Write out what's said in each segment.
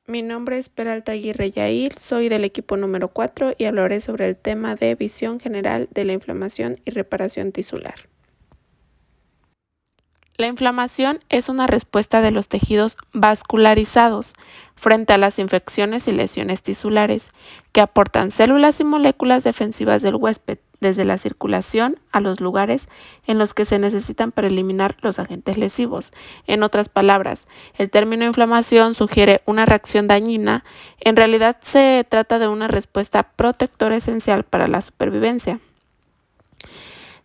Mi nombre es Peralta Aguirre Yair, soy del equipo número 4 y hablaré sobre el tema de visión general de la inflamación y reparación tisular. La inflamación es una respuesta de los tejidos vascularizados frente a las infecciones y lesiones tisulares, que aportan células y moléculas defensivas del huésped, desde la circulación a los lugares en los que se necesitan para eliminar los agentes lesivos. En otras palabras, el término inflamación sugiere una reacción dañina. En realidad se trata de una respuesta protectora esencial para la supervivencia.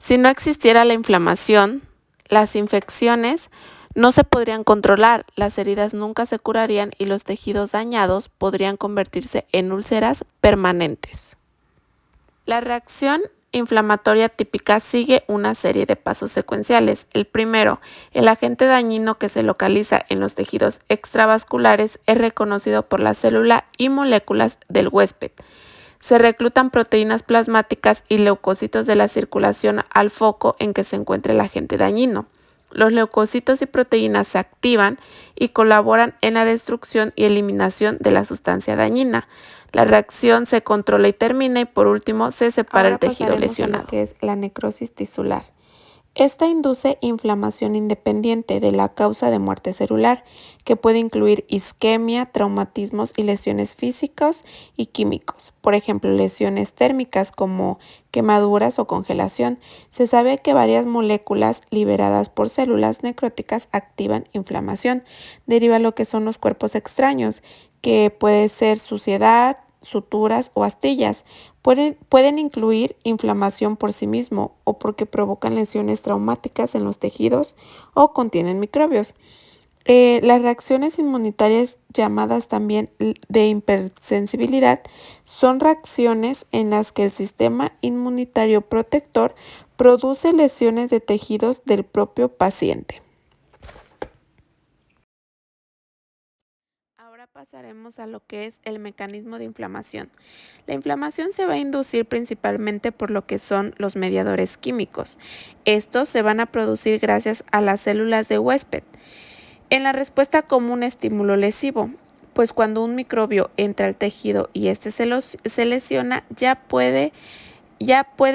Si no existiera la inflamación, las infecciones no se podrían controlar, las heridas nunca se curarían y los tejidos dañados podrían convertirse en úlceras permanentes. La reacción inflamatoria típica sigue una serie de pasos secuenciales. El primero, el agente dañino que se localiza en los tejidos extravasculares es reconocido por la célula y moléculas del huésped. Se reclutan proteínas plasmáticas y leucocitos de la circulación al foco en que se encuentra el agente dañino. Los leucocitos y proteínas se activan y colaboran en la destrucción y eliminación de la sustancia dañina. La reacción se controla y termina y por último se separa el tejido lesionado. Que es la necrosis tisular. Esta induce inflamación independiente de la causa de muerte celular, que puede incluir isquemia, traumatismos y lesiones físicos y químicos. Por ejemplo, lesiones térmicas como quemaduras o congelación. Se sabe que varias moléculas liberadas por células necróticas activan inflamación. Deriva lo que son los cuerpos extraños, que puede ser suciedad, suturas o astillas. Pueden incluir inflamación por sí mismo o porque provocan lesiones traumáticas en los tejidos o contienen microbios. Las reacciones inmunitarias, llamadas también de hipersensibilidad, son reacciones en las que el sistema inmunitario protector produce lesiones de tejidos del propio paciente. Ahora pasaremos a lo que es el mecanismo de inflamación. La inflamación se va a inducir principalmente por lo que son los mediadores químicos. Estos se van a producir gracias a las células de huésped en la respuesta como un estímulo lesivo, pues cuando un microbio entra al tejido y este se lesiona, ya puede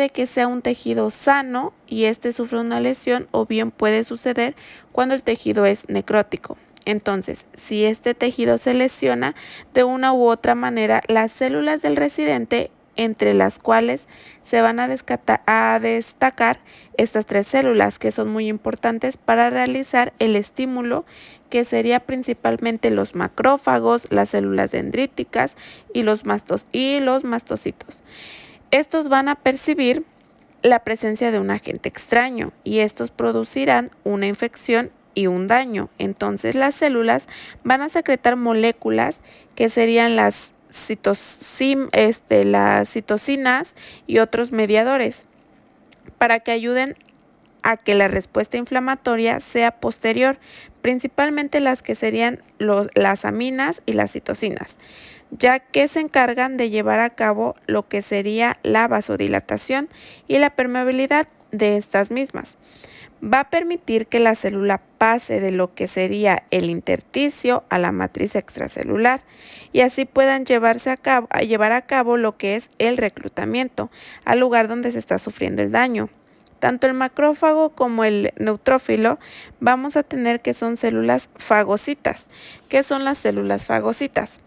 que sea un tejido sano y este sufre una lesión, o bien puede suceder cuando el tejido es necrótico. Entonces, si este tejido se lesiona de una u otra manera, las células del residente, entre las cuales se van a destacar estas tres células, que son muy importantes para realizar el estímulo, que sería principalmente los macrófagos, las células dendríticas y los mastocitos. Estos van a percibir la presencia de un agente extraño y estos producirán una infección y un daño. Entonces las células van a secretar moléculas que serían las citocinas y otros mediadores para que ayuden a que la respuesta inflamatoria sea posterior, principalmente las que serían las aminas y las citocinas, ya que se encargan de llevar a cabo lo que sería la vasodilatación y la permeabilidad de estas mismas. Va a permitir que la célula pase de lo que sería el intersticio a la matriz extracelular y así puedan llevar a cabo lo que es el reclutamiento al lugar donde se está sufriendo el daño. Tanto el macrófago como el neutrófilo vamos a tener que son células fagocitas. ¿Qué son las células fagocitas?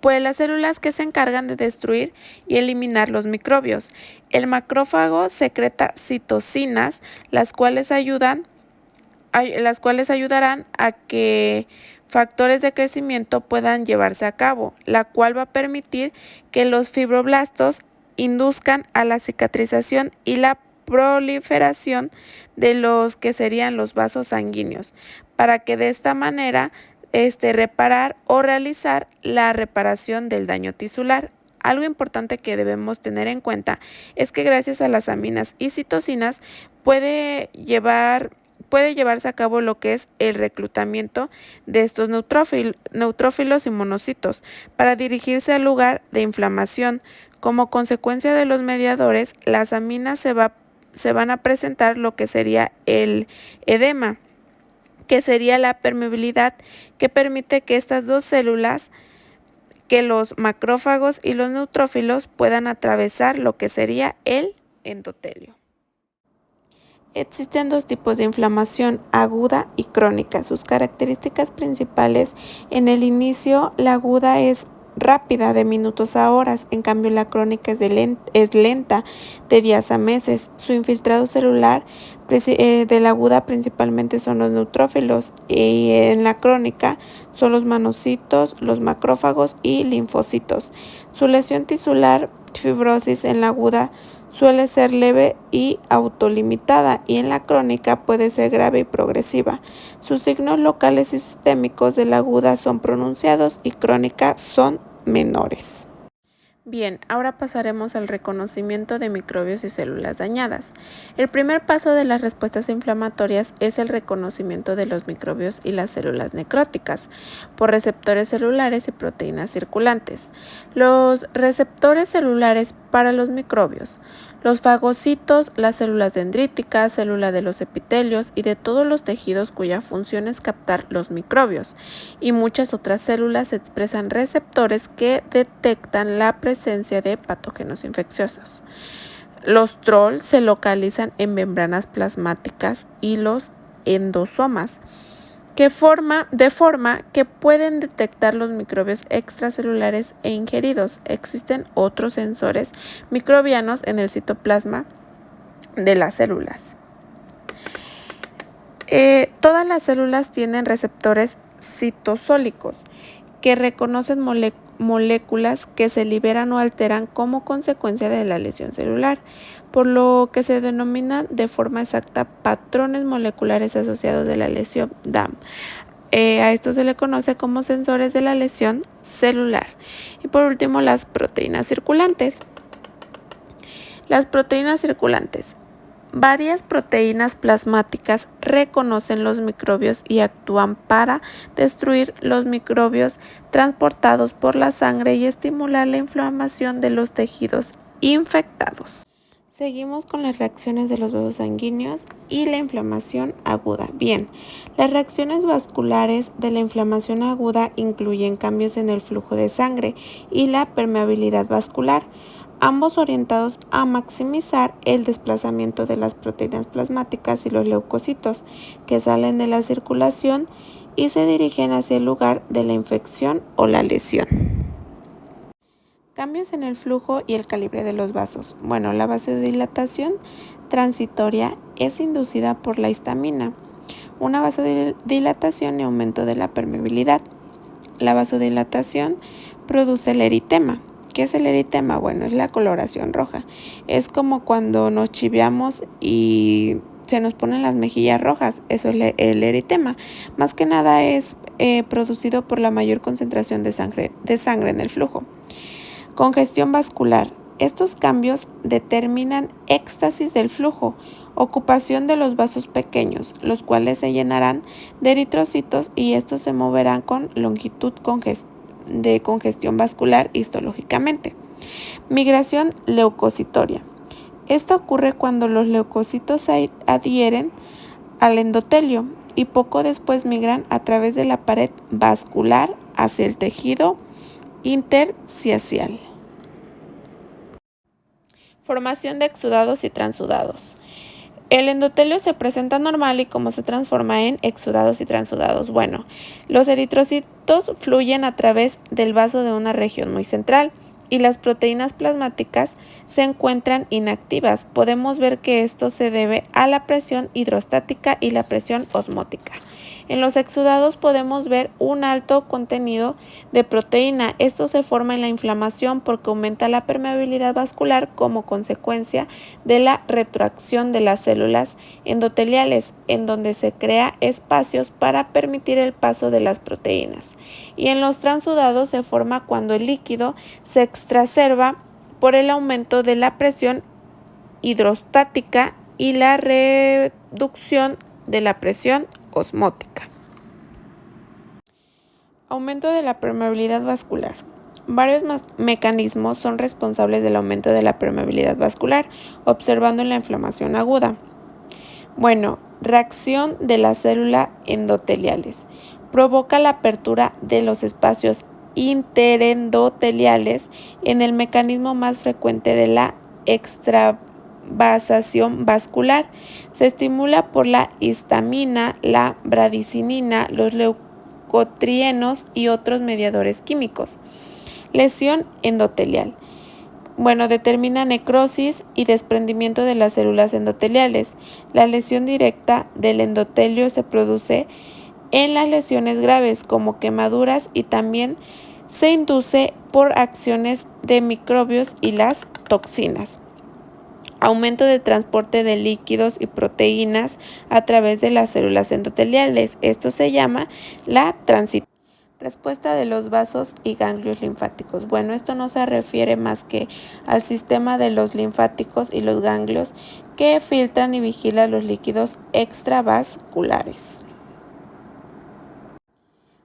Pues las células que se encargan de destruir y eliminar los microbios. El macrófago secreta citocinas, las cuales ayudarán a que factores de crecimiento puedan llevarse a cabo, la cual va a permitir que los fibroblastos induzcan a la cicatrización y la proliferación de los que serían los vasos sanguíneos, para que de esta manera reparar o realizar la reparación del daño tisular. Algo importante que debemos tener en cuenta es que gracias a las aminas y citocinas puede llevarse a cabo lo que es el reclutamiento de estos neutrófilos y monocitos para dirigirse al lugar de inflamación. Como consecuencia de los mediadores, las aminas se van a presentar lo que sería el edema, que sería la permeabilidad que permite que estas dos células que los macrófagos y los neutrófilos puedan atravesar lo que sería el endotelio. Existen dos tipos de inflamación, aguda y crónica. Sus características principales: en el inicio, la aguda es rápida, de minutos a horas, en cambio la crónica es lenta, de días a meses. Su infiltrado celular de la aguda principalmente son los neutrófilos, y en la crónica son los manocitos, los macrófagos y linfocitos. Su lesión tisular, fibrosis, en la aguda suele ser leve y autolimitada, y en la crónica puede ser grave y progresiva. Sus signos locales y sistémicos de la aguda son pronunciados y crónica son menores. Bien, ahora pasaremos al reconocimiento de microbios y células dañadas. El primer paso de las respuestas inflamatorias es el reconocimiento de los microbios y las células necróticas por receptores celulares y proteínas circulantes. Los receptores celulares para los microbios: los fagocitos, las células dendríticas, células de los epitelios y de todos los tejidos cuya función es captar los microbios, y muchas otras células expresan receptores que detectan la presencia de patógenos infecciosos. Los TROL se localizan en membranas plasmáticas y los endosomas, de forma que pueden detectar los microbios extracelulares e ingeridos. Existen otros sensores microbianos en el citoplasma de las células. Todas las células tienen receptores citosólicos que reconocen moléculas que se liberan o alteran como consecuencia de la lesión celular, por lo que se denominan de forma exacta patrones moleculares asociados de la lesión DAM. A esto se le conoce como sensores de la lesión celular. Y por último, las proteínas circulantes. Las proteínas circulantes. Varias proteínas plasmáticas reconocen los microbios y actúan para destruir los microbios transportados por la sangre y estimular la inflamación de los tejidos infectados. Seguimos con las reacciones de los vasos sanguíneos y la inflamación aguda. Bien, las reacciones vasculares de la inflamación aguda incluyen cambios en el flujo de sangre y la permeabilidad vascular, ambos orientados a maximizar el desplazamiento de las proteínas plasmáticas y los leucocitos, que salen de la circulación y se dirigen hacia el lugar de la infección o la lesión. Cambios en el flujo y el calibre de los vasos. Bueno, la vasodilatación transitoria es inducida por la histamina, una vasodilatación y aumento de la permeabilidad. La vasodilatación produce el eritema. ¿Qué es el eritema? Bueno, es la coloración roja. Es como cuando nos chiveamos y se nos ponen las mejillas rojas. Eso es el eritema. Más que nada es producido por la mayor concentración de sangre en el flujo. Congestión vascular. Estos cambios determinan éxtasis del flujo, ocupación de los vasos pequeños, los cuales se llenarán de eritrocitos, y estos se moverán con longitud de congestión vascular histológicamente. Migración leucocitoria. Esto ocurre cuando los leucocitos se adhieren al endotelio y poco después migran a través de la pared vascular hacia el tejido intersticial. Formación de exudados y transudados. El endotelio se presenta normal y cómo se transforma en exudados y transudados. Bueno, los eritrocitos fluyen a través del vaso de una región muy central y las proteínas plasmáticas se encuentran inactivas. Podemos ver que esto se debe a la presión hidrostática y la presión osmótica. En los exudados podemos ver un alto contenido de proteína. Esto se forma en la inflamación porque aumenta la permeabilidad vascular como consecuencia de la retroacción de las células endoteliales, en donde se crea espacios para permitir el paso de las proteínas. Y en los transudados se forma cuando el líquido se exacerba por el aumento de la presión hidrostática y la reducción de la presión osmótica. Aumento de la permeabilidad vascular. Varios mecanismos son responsables del aumento de la permeabilidad vascular, observando en la inflamación aguda. Bueno, reacción de las células endoteliales. Provoca la apertura de los espacios interendoteliales en el mecanismo más frecuente de la extravasación vascular. Se estimula por la histamina, la bradicinina, los leucotrienos y otros mediadores químicos. Lesión endotelial. Determina necrosis y desprendimiento de las células endoteliales. La lesión directa del endotelio se produce en las lesiones graves como quemaduras y también se induce por acciones de microbios y las toxinas. Aumento de transporte de líquidos y proteínas a través de las células endoteliales. Esto se llama la transición. Respuesta de los vasos y ganglios linfáticos. Esto no se refiere más que al sistema de los linfáticos y los ganglios que filtran y vigilan los líquidos extravasculares.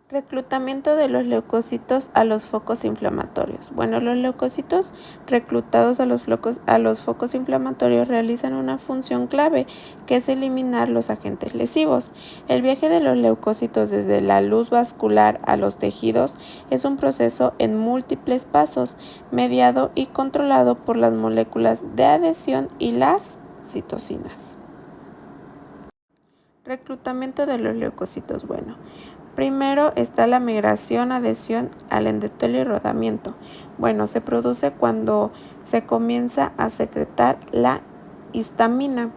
Reclutamiento de los leucocitos a los focos inflamatorios. Los leucocitos reclutados a los focos inflamatorios realizan una función clave, que es eliminar los agentes lesivos. El viaje de los leucocitos desde la luz vascular a los tejidos es un proceso en múltiples pasos, mediado y controlado por las moléculas de adhesión y las citocinas. Reclutamiento de los leucocitos. Primero está la migración, adhesión al endotelio y rodamiento. Se produce cuando se comienza a secretar la histamina.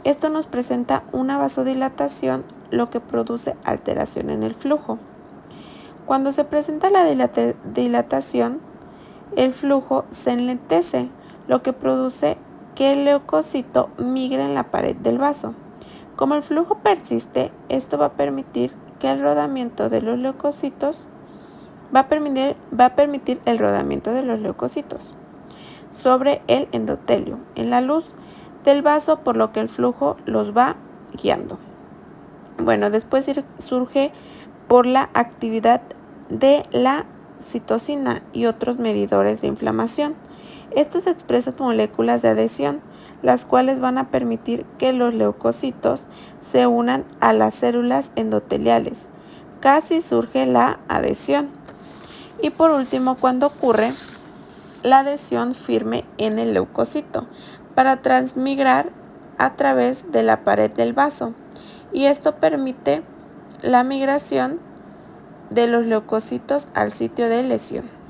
Esto nos presenta una vasodilatación, lo que produce alteración en el flujo. Cuando se presenta la dilatación, el flujo se enlentece, lo que produce que el leucocito migre en la pared del vaso. Como el flujo persiste, esto va a permitir que el rodamiento de los leucocitos va a permitir el rodamiento de los leucocitos sobre el endotelio en la luz del vaso, por lo que el flujo los va guiando. Después surge por la actividad de la citocina y otros medidores de inflamación. Estos expresan moléculas de adhesión, las cuales van a permitir que los leucocitos se unan a las células endoteliales. Casi surge la adhesión. Y por último, cuando ocurre la adhesión firme en el leucocito para transmigrar a través de la pared del vaso. Y esto permite la migración de los leucocitos al sitio de lesión.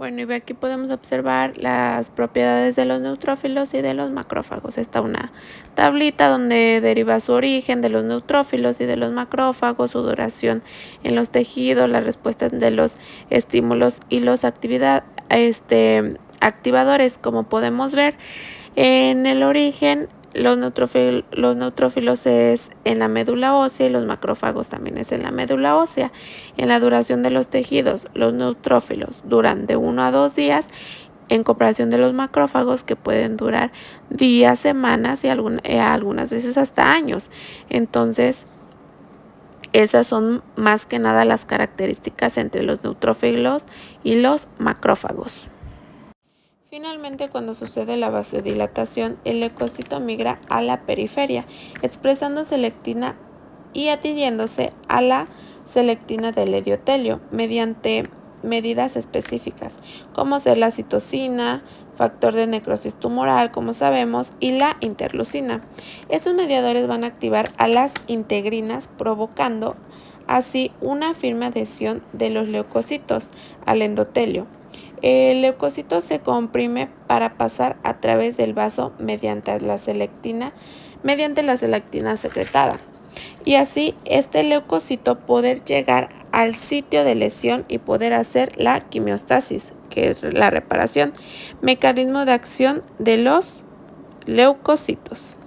Y aquí podemos observar las propiedades de los neutrófilos y de los macrófagos. Está una tablita donde deriva su origen de los neutrófilos y de los macrófagos, su duración en los tejidos, las respuestas de los estímulos y los activadores. Como podemos ver, en el origen, los neutrófilos es en la médula ósea y los macrófagos también es en la médula ósea. En la duración de los tejidos, los neutrófilos duran de 1 a 2 días en comparación de los macrófagos, que pueden durar días, semanas y algunas veces hasta años. Entonces, esas son más que nada las características entre los neutrófilos y los macrófagos. Finalmente, cuando sucede la vasodilatación, el leucocito migra a la periferia, expresando selectina y adhiriéndose a la selectina del endotelio mediante medidas específicas, como ser la citocina, factor de necrosis tumoral, como sabemos, y la interleucina. Estos mediadores van a activar a las integrinas, provocando así una firme adhesión de los leucocitos al endotelio. El leucocito se comprime para pasar a través del vaso mediante la selectina secretada, y así este leucocito poder llegar al sitio de lesión y poder hacer la quimiostasis, que es la reparación, mecanismo de acción de los leucocitos.